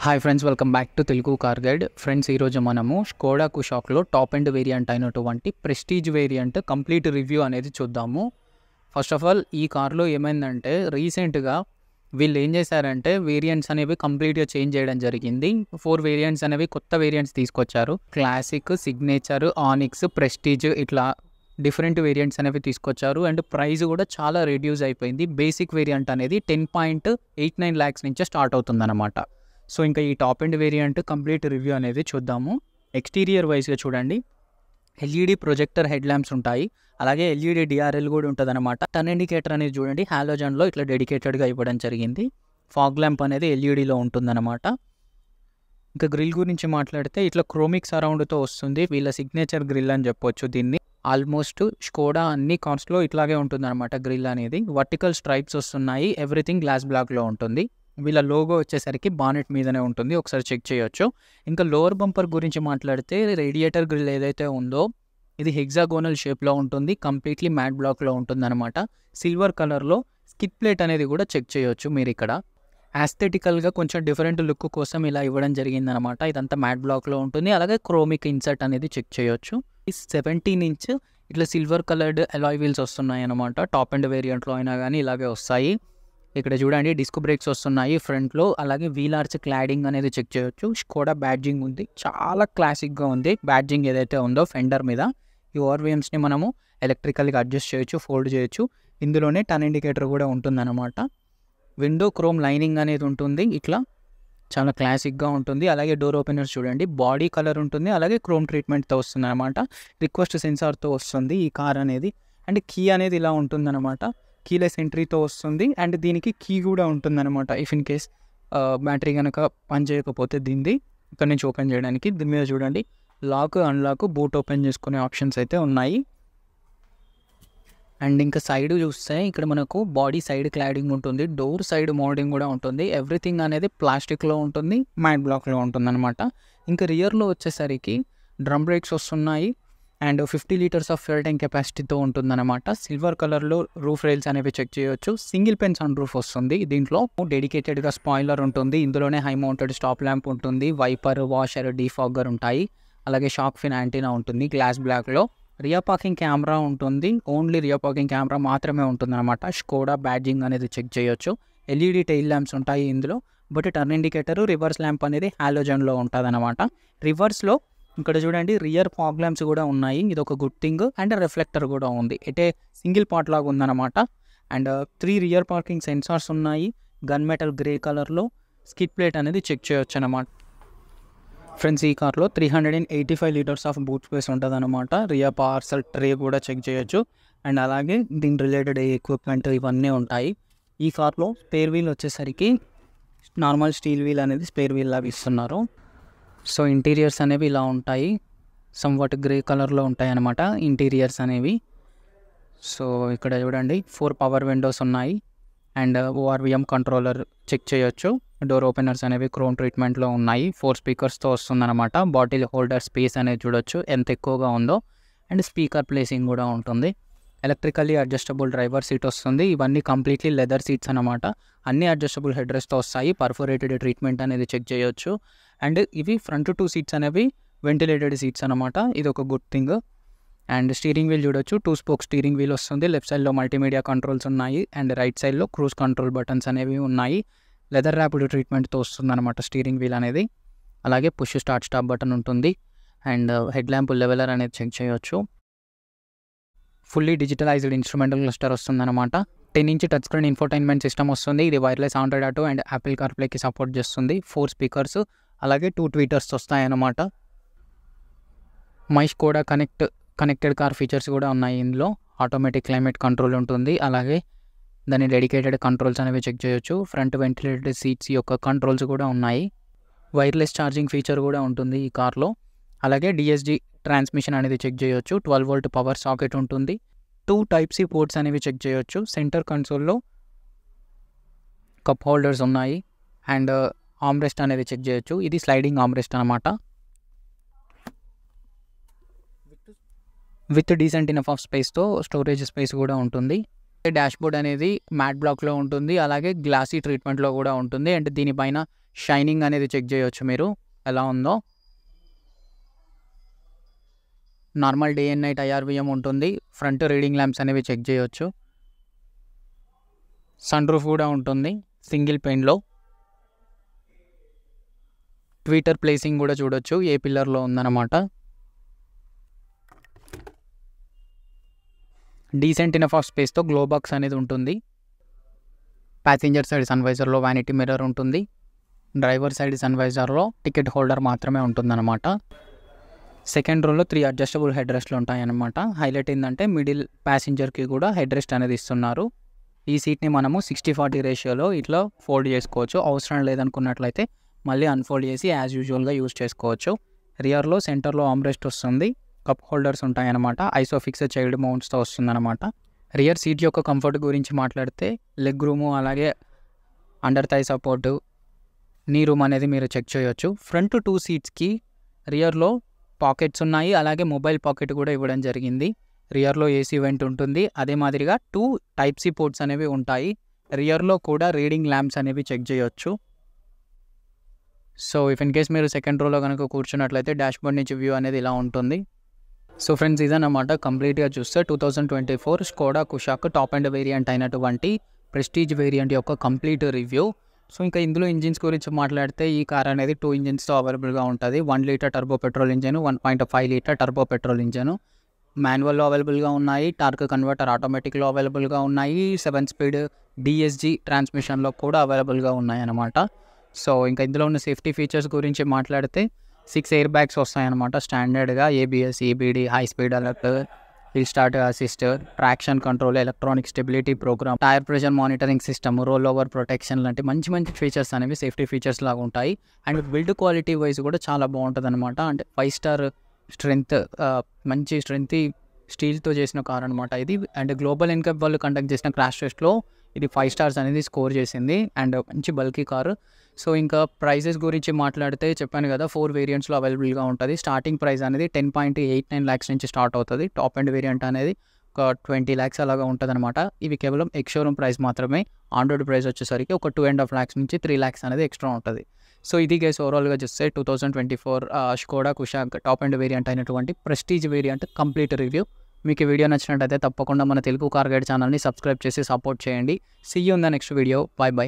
Hi friends, welcome back to Telugu car guide. Friends, ఈరోజు మనము Skoda కుషాక్లో top end variant అయినటువంటి prestige variant complete review అనేది చూద్దాము. First of all, ఈ కార్లో ఏమైందంటే రీసెంట్గా వీళ్ళు ఏం చేశారంటే వేరియంట్స్ అనేవి కంప్లీట్గా చేంజ్ చేయడం జరిగింది. 4 వేరియంట్స్ అనేవి కొత్త వేరియంట్స్ తీసుకొచ్చారు. క్లాసిక్, సిగ్నేచర్, ఆనిక్స్, ప్రెస్టీజ్, ఇట్లా డిఫరెంట్ వేరియంట్స్ అనేవి తీసుకొచ్చారు. అండ్ ప్రైస్ కూడా చాలా రెడ్యూస్ అయిపోయింది. బేసిక్ వేరియంట్ అనేది 10.89 lakhs నుంచే స్టార్ట్ అవుతుందన్నమాట. సో ఇంకా ఈ top end variant complete review అనేది చూద్దాము. ఎక్స్టీరియర్ వైజ్గా చూడండి, ఎల్ఈడి ప్రొజెక్టర్ హెడ్ ల్యాంప్స్ ఉంటాయి, అలాగే ఎల్ఈడి డిఆర్ఎల్ కూడా ఉంటుంది అనమాట. టర్న్ ఇండికేటర్ అనేది చూడండి హాలోజన్లో ఇట్లా డెడికేటెడ్గా ఇవ్వడం జరిగింది. ఫాగ్ ల్యాంప్ అనేది ఎల్ఈడిలో ఉంటుందన్నమాట. ఇంకా గ్రిల్ గురించి మాట్లాడితే ఇట్లా క్రోమిక్ సరౌండ్తో వస్తుంది. వీళ్ళ సిగ్నేచర్ గ్రిల్ అని చెప్పొచ్చు దీన్ని. ఆల్మోస్ట్ స్కోడా అన్ని కార్స్లో ఇట్లాగే ఉంటుందన్నమాట. గ్రిల్ అనేది వర్టికల్ స్ట్రైప్స్ వస్తున్నాయి. ఎవ్రీథింగ్ గ్లాస్ బ్లాక్లో ఉంటుంది. వీళ్ళ లోగో వచ్చేసరికి బానెట్ మీదనే ఉంటుంది, ఒకసారి చెక్ చేయొచ్చు. ఇంకా లోవర్ బంపర్ గురించి మాట్లాడితే రేడియేటర్ గ్రిల్ ఏదైతే ఉందో ఇది హెగ్జాగోనల్ షేప్లో ఉంటుంది, కంప్లీట్లీ మ్యాట్ బ్లాక్లో ఉంటుంది అనమాట. సిల్వర్ కలర్లో స్కిడ్ ప్లేట్ అనేది కూడా చెక్ చేయొచ్చు మీరు ఇక్కడ. యాస్థెటికల్గా కొంచెం డిఫరెంట్ లుక్ కోసం ఇలా ఇవ్వడం జరిగిందనమాట. ఇదంతా మ్యాట్ బ్లాక్లో ఉంటుంది. అలాగే క్రోమిక్ ఇన్సర్ట్ అనేది చెక్ చేయొచ్చు. 17 ఇంచ్ ఇట్లా సిల్వర్ కలర్డ్ అలాయ్ వీల్స్ వస్తున్నాయి అనమాట. టాప్ ఎండ్ వేరియంట్లో అయినా కానీ ఇలాగే వస్తాయి. ఇక్కడ చూడండి డిస్క్ బ్రేక్స్ వస్తున్నాయి ఫ్రంట్లో. అలాగే వీల్ ఆర్చ్ క్లాడింగ్ అనేది చెక్ చేయొచ్చు. స్కోడా బ్యాడ్జింగ్ ఉంది, చాలా క్లాసిక్గా ఉంది బ్యాడ్జింగ్ ఏదైతే ఉందో ఫెండర్ మీద. ఈ ఓఆర్విఎమ్స్ని మనము ఎలక్ట్రికల్గా అడ్జస్ట్ చేయొచ్చు, ఫోల్డ్ చేయొచ్చు. ఇందులోనే టర్న్ ఇండికేటర్ కూడా ఉంటుందన్నమాట. విండో క్రోమ్ లైనింగ్ అనేది ఉంటుంది, ఇట్లా చాలా క్లాసిక్గా ఉంటుంది. అలాగే డోర్ ఓపెనర్స్ చూడండి బాడీ కలర్ ఉంటుంది, అలాగే క్రోమ్ ట్రీట్మెంట్తో వస్తుంది అనమాట. రిక్వెస్ట్ సెన్సార్తో వస్తుంది ఈ కార్ అనేది. అండ్ కీ అనేది ఇలా ఉంటుందన్నమాట, కీలెస్ ఎంట్రీతో వస్తుంది. అండ్ దీనికి కీ కూడా ఉంటుందన్నమాట. ఇఫ్ ఇన్ కేస్ బ్యాటరీ కనుక పని చేయకపోతే దీన్ని ఇక్కడ నుంచి ఓపెన్ చేయడానికి దీని మీద చూడండి లాక్, అన్లాక్, బూట్ ఓపెన్ చేసుకునే ఆప్షన్స్ అయితే ఉన్నాయి. అండ్ ఇంకా సైడ్ చూస్తే ఇక్కడ మనకు బాడీ సైడ్ క్లాడింగ్ ఉంటుంది, డోర్ సైడ్ మోల్డింగ్ కూడా ఉంటుంది. ఎవ్రీథింగ్ అనేది ప్లాస్టిక్లో ఉంటుంది, మ్యాట్ బ్లాక్లో ఉంటుంది అనమాట. ఇంకా రియర్లో వచ్చేసరికి డ్రమ్ బ్రేక్స్ వస్తున్నాయి. And 50 litres of fuel tank కెపాసిటీతో ఉంటుందన్నమాట. సిల్వర్ కలర్లో రూఫ్ రైల్స్ అనేవి చెక్ చేయొచ్చు. సింగిల్ పెన్ సన్ రూఫ్ వస్తుంది. దీంట్లో డెడికేటెడ్గా స్పాయిలర్ ఉంటుంది. ఇందులోనే హై మౌంటెడ్ స్టాప్ ల్యాంప్ ఉంటుంది, వైపర్, వాషర్, డీఫాగర్ ఉంటాయి. అలాగే షాక్ ఫిన్ యాంటీనా ఉంటుంది గ్లాస్ బ్లాక్లో. రియర్ పార్కింగ్ కెమెరా ఉంటుంది, ఓన్లీ రియర్ పార్కింగ్ కెమెరా మాత్రమే ఉంటుందన్నమాట. స్కోడా బ్యాడ్జింగ్ అనేది చెక్ చేయొచ్చు. ఎల్ఈడి టైల్ ల్యాంప్స్ ఉంటాయి ఇందులో. But turn indicator, reverse lamp అనేది హాలోజన్లో ఉంటుంది అనమాట. రివర్స్లో ఇక్కడ చూడండి రియర్ ఫాగ్ ల్యాంప్స్ కూడా ఉన్నాయి, ఇది ఒక గుడ్ థింగ్. అండ్ రిఫ్లెక్టర్ కూడా ఉంది, అంటే సింగిల్ పార్ట్ లాగా ఉందన్నమాట. అండ్ 3 రియర్ పార్కింగ్ సెన్సార్స్ ఉన్నాయి. గన్ మెటల్ గ్రే కలర్లో స్కిడ్ ప్లేట్ అనేది చెక్ చేయొచ్చు అనమాట. ఫ్రెండ్స్, ఈ కార్లో 385 లీటర్స్ ఆఫ్ బూట్ స్పేస్ ఉంటుంది అనమాట. రియర్ పార్సల్ ట్రే కూడా చెక్ చేయొచ్చు. అండ్ అలాగే దీని రిలేటెడ్ ఎక్విప్మెంట్ ఇవన్నీ ఉంటాయి. ఈ కార్లో స్పేర్ వీల్ వచ్చేసరికి నార్మల్ స్టీల్ వీల్ అనేది స్పేర్ వీల్ లాగా ఇస్తున్నారు. సో ఇంటీరియర్స్ అనేవి ఇలా ఉంటాయి, సమ్వాట్ గ్రే కలర్లో ఉంటాయి అన్నమాట ఇంటీరియర్స్ అనేవి. సో ఇక్కడ చూడండి 4 పవర్ విండోస్ ఉన్నాయి. అండ్ ఓఆర్విఎం కంట్రోలర్ చెక్ చేయొచ్చు. డోర్ ఓపెనర్స్ అనేవి క్రోమ్ ట్రీట్మెంట్లో ఉన్నాయి. 4 స్పీకర్స్తో వస్తుందన్నమాట. బాటిల్ హోల్డర్ స్పేస్ అనేది చూడొచ్చు ఎంత ఎక్కువగా ఉందో. అండ్ స్పీకర్ ప్లేసింగ్ కూడా ఉంటుంది. ఎలక్ట్రికల్లీ అడ్జస్టబుల్ డ్రైవర్ సీట్ వస్తుంది. ఇవన్నీ కంప్లీట్లీ లెదర్ సీట్స్ అనమాట. అన్ని అడ్జస్టబుల్ హెడ్ రెస్ట్తో వస్తాయి. పర్ఫోరేటెడ్ ట్రీట్మెంట్ అనేది చెక్ చేయొచ్చు. అండ్ ఇవి ఫ్రంట్ 2 సీట్స్ అనేవి వెంటిలేటెడ్ సీట్స్ అనమాట, ఇది ఒక good thing. And steering wheel చూడొచ్చు, 2 స్పోక్ స్టీరింగ్ వీల్ వస్తుంది. లెఫ్ట్ సైడ్లో మల్టీమీడియా కంట్రోల్స్ ఉన్నాయి. అండ్ రైట్ సైడ్లో క్రూజ్ కంట్రోల్ బటన్స్ అనేవి ఉన్నాయి. లెదర్ ర్యాపిడ్ ట్రీట్మెంట్తో వస్తుంది అనమాట స్టీరింగ్ వీల్ అనేది. అలాగే పుష్ స్టార్ట్ స్టాప్ బటన్ ఉంటుంది. అండ్ హెడ్ ల్యాంప్ లెవెలర్ అనేది చెక్ చేయొచ్చు. ఫుల్లీ డిజిటలైజ్డ్ ఇన్స్ట్రుమెంటల్ క్లస్టర్ వస్తుందన్నమాట. 10 inch touch screen infotainment system వస్తుంది. ఇది wireless Android auto and Apple కార్ప్లేకి సపోర్ట్ చేస్తుంది. 4 స్పీకర్స్, అలాగే 2 ట్వీటర్స్ వస్తాయన్నమాట. My Skoda connected car features కూడా ఉన్నాయి ఇందులో. ఆటోమేటిక్ క్లైమేట్ కంట్రోల్ ఉంటుంది. అలాగే దాని డెడికేటెడ్ కంట్రోల్స్ అనేవి చెక్ చేయొచ్చు. ఫ్రంట్ వెంటిలేటెడ్ సీట్స్ యొక్క కంట్రోల్స్ కూడా ఉన్నాయి. వైర్లెస్ ఛార్జింగ్ ఫీచర్ కూడా ఉంటుంది ఈ కార్లో. అలాగే డిఎస్జి ట్రాన్స్మిషన్ అనేది చెక్ చేయొచ్చు. 12 వోల్ట్ పవర్ సాకెట్ ఉంటుంది. 2 Type-C పోర్ట్స్ అనేవి చెక్ చేయొచ్చు. సెంటర్ కన్సోల్లో కప్ హోల్డర్స్ ఉన్నాయి. అండ్ ఆమ్రెస్ట్ అనేది చెక్ చేయొచ్చు. ఇది స్లైడింగ్ ఆమ్రెస్ట్ అనమాట. విత్ డీసెంట్ ఇనఫ్ ఆఫ్ స్పేస్తో స్టోరేజ్ స్పేస్ కూడా ఉంటుంది. డాష్ బోర్డ్ అనేది మ్యాట్ బ్లాక్లో ఉంటుంది, అలాగే గ్లాసీ ట్రీట్మెంట్లో కూడా ఉంటుంది. అండ్ దీనిపైన షైనింగ్ అనేది చెక్ చేయొచ్చు మీరు ఎలా ఉందో. Normal day and night IRVM ఉంటుంది. ఫ్రంట్ రీడింగ్ ల్యాంప్స్ అనేవి చెక్ చేయొచ్చు. సన్ రూఫ్ కూడా ఉంటుంది సింగిల్ పెయిన్లో. ట్విటర్ ప్లేసింగ్ కూడా చూడొచ్చు ఏ పిల్లర్లో ఉందన్నమాట. డీసెంట్ ఇనఫ్ ఆఫ్ స్పేస్తో గ్లో బాక్స్ అనేది ఉంటుంది. ప్యాసింజర్ సైడ్ సన్వైజర్లో వ్యానిటీ మిర్రర్ ఉంటుంది. డ్రైవర్ సైడ్ సన్వైజర్లో టికెట్ హోల్డర్ మాత్రమే ఉంటుందన్నమాట. సెకండ్ రోలో 3 అడ్జస్టబుల్ హెడ్ రెస్ట్లు ఉంటాయన్నమాట. హైలైట్ ఏంటంటే మిడిల్ ప్యాసింజర్కి కూడా హెడ్ రెస్ట్ అనేది ఇస్తున్నారు. ఈ సీట్ని మనము 60-40 రేషియోలో ఇట్లా ఫోల్డ్ చేసుకోవచ్చు. అవసరం లేదనుకున్నట్లయితే మళ్ళీ అన్ఫోల్డ్ చేసి యాజ్ యూజువల్గా యూజ్ చేసుకోవచ్చు. రియర్లో సెంటర్లో ఆమ్రెస్ట్ వస్తుంది. కప్ హోల్డర్స్ ఉంటాయన్నమాట. ఐసోఫిక్స్ చైల్డ్ మౌంట్స్తో వస్తుందన్నమాట. రియర్ సీట్ యొక్క కంఫర్ట్ గురించి మాట్లాడితే లెగ్ రూము అలాగే అండర్ థై సపోర్టు నీ రూమ్ అనేది మీరు చెక్ చేయొచ్చు. ఫ్రంట్ 2 సీట్స్కి రియర్లో పాకెట్స్ ఉన్నాయి. అలాగే మొబైల్ పాకెట్ కూడా ఇవ్వడం జరిగింది. రియర్లో ఏసీ వెంట్ ఉంటుంది. అదే మాదిరిగా 2 Type-C పోర్ట్స్ అనేవి ఉంటాయి. రియర్లో కూడా రీడింగ్ ల్యాంప్స్ అనేవి చెక్ చేయొచ్చు. సో ఇఫ్ ఇన్ కేస్ మీరు సెకండ్ రోలో కనుక కూర్చున్నట్లయితే డాష్బోర్డ్ నుంచి వ్యూ అనేది ఇలా ఉంటుంది. సో ఫ్రెండ్స్ ఇదన్నమాట కంప్లీట్గా చూస్తే 2024 Skoda Kushaq top and variant అయినటువంటి ప్రెస్టీజ్ వేరియంట్ యొక్క కంప్లీట్ రివ్యూ. సో ఇంకా ఇందులో ఇంజిన్స్ గురించి మాట్లాడితే ఈ కార్ అనేది 2 ఇంజిన్స్తో అవైలబుల్గా ఉంటుంది. 1 litre turbo petrol engine, 1.5 litre turbo petrol engine. మాన్యువల్లో అవైలబుల్గా ఉన్నాయి. టార్క్ కన్వర్టర్ ఆటోమేటిక్లో అవైలబుల్గా ఉన్నాయి. 7 స్పీడ్ DSG ట్రాన్స్మిషన్లో కూడా అవైలబుల్గా ఉన్నాయి అన్నమాట. సో ఇంకా ఇందులో ఉన్న సేఫ్టీ ఫీచర్స్ గురించి మాట్లాడితే 6 ఎయిర్ బ్యాగ్స్ వస్తాయన్నమాట స్టాండర్డ్గా. ABS, EBD, high speed alert, hill start assist, traction control, electronic stability programme, tyre pressure monitoring system, rollover protection లాంటి మంచి మంచి ఫీచర్స్ అనేవి సేఫ్టీ ఫీచర్స్ లాగా ఉంటాయి. అండ్ బిల్డ్ క్వాలిటీ వైజ్ కూడా చాలా బాగుంటుంది అనమాట. అంటే 5 స్టార్ స్ట్రెంగ్త్, మంచి స్ట్రెంగ్త్ స్టీల్తో చేసిన కార్ అనమాట ఇది. అండ్ గ్లోబల్ ఎన్కప్ వాళ్ళు కండక్ట్ చేసిన క్రాష్ టెస్ట్లో ఇది 5 స్టార్స్ అనేది స్కోర్ చేసింది. అండ్ మంచి బల్కీ కారు. సో ఇంకా ప్రైజెస్ గురించి మాట్లాడితే చెప్పాను కదా 4 వేరియంట్స్లో అవైలబుల్గా ఉంటుంది. స్టార్టింగ్ ప్రైస్ అనేది 10.89 lakhs నుంచి స్టార్ట్ అవుతుంది. టాప్ అండ్ వేరియంట్ అనేది ఒక 20 lakhs అలాగా ఉంటుంది అనమాట. ఇవి కేవలం ఎక్స్-షోరూమ్ ప్రైస్ మాత్రమే. ఆన్ రోడ్ ప్రైస్ వచ్చేసరికి ఒక 2.5 lakhs నుంచి 3 lakhs అనేది ఎక్స్ట్రా ఉంటుంది. సో ఇది గైస్ ఓవరాల్గా చూస్తే 2024 Skoda Kushaq top and variant అయినటువంటి ప్రెస్టీజ్ వేరియంట్ కంప్లీట్ రివ్యూ. మీకు ఈ వీడియో నచ్చినట్టయితే తప్పకుండా మన తెలుగు కార్ గైడ్ ఛానల్ని సబ్స్క్రైబ్ చేసి సపోర్ట్ చేయండి. See you in the next video. Bye by.